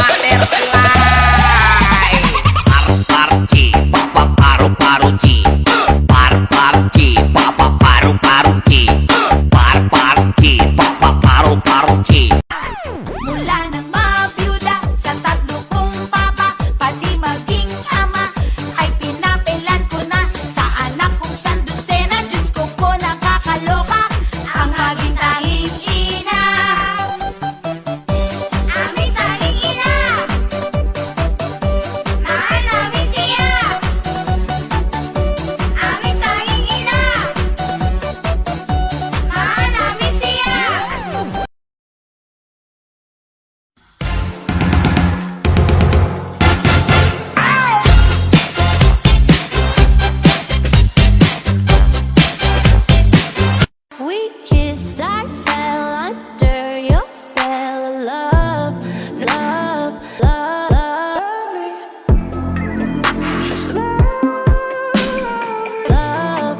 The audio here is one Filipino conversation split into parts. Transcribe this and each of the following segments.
butterfly. Paru-paru-chi, paru-paru-chi. Paru-paru-chi, paru-paru-chi. Paru-paru-chi, paru-paru-chi. Mula nang mabiyuda sa tatlo kong papa, pati maging ama, ay pinapilan ko na sa anak kong sandusena. Diyos ko po nakakaloka ang aking tanging ina. Aming tanging ina, mahal namin siya. Aming tanging ina, mahal namin siya. We kissed, I fell under your spell of love, love, love, love, love.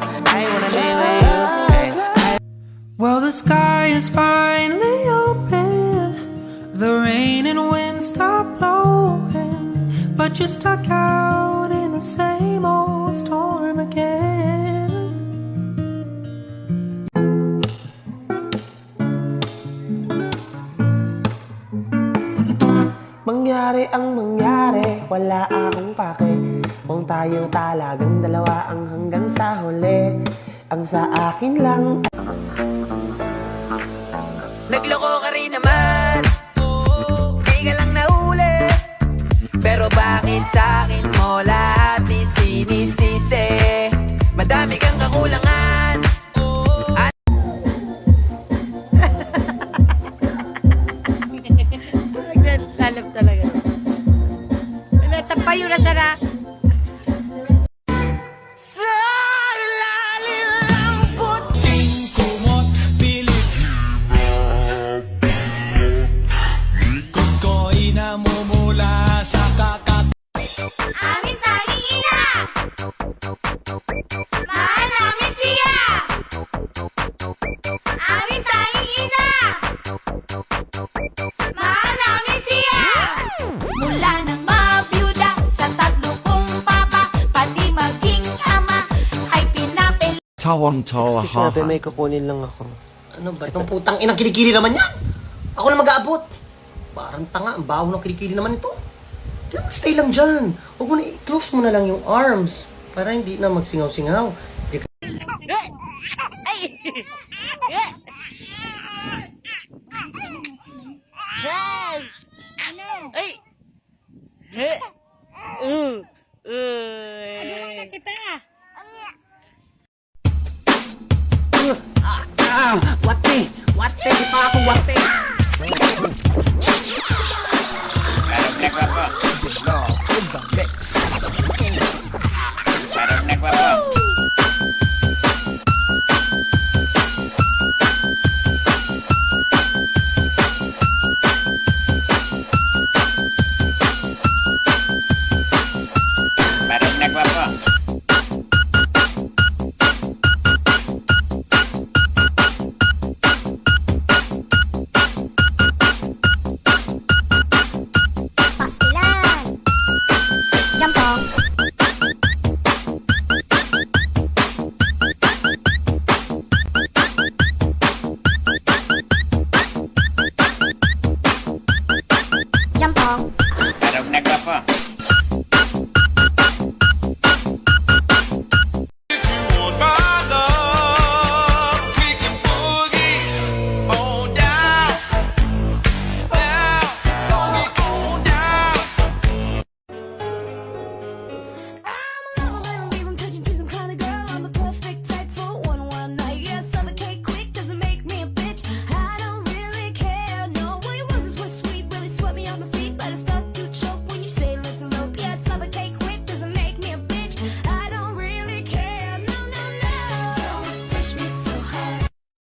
Well, the sky is finally open. The rain and wind stop blowing, but you're stuck out in the same old storm again. Mangyari ang mangyari, wala akong pake. Kung tayong talagang dalawa ang hanggang sa huli, ang sa akin lang. Nagloko ka rin naman, di ka lang nahuli. Pero bakit sa'kin mo lahat isinisisi? Madami kang kakulangan. Lalab talaga. Tapayo na sana. Aming tanging ina, mahal namin siya. Aming tanging ina, mahal namin siya. Mula nang mabiyuda sa tatlo kong papa, pati maging ama, ay pinapilan. Excuse me, may kukunin lang ako. Ano ba? Itong putang inang kilikili naman yan! Ako na mag-aabot! Parang tanga, ang baho ng kilikili naman ito. Kaya mag-stay lang dyan. Huwag mo na i-close mo na lang yung arms para hindi na magsingaw-singaw. Hindi ka- Wate! Wate! Di pa ako wate! Pastilan, jampong. Jampong. Parang nagpa po.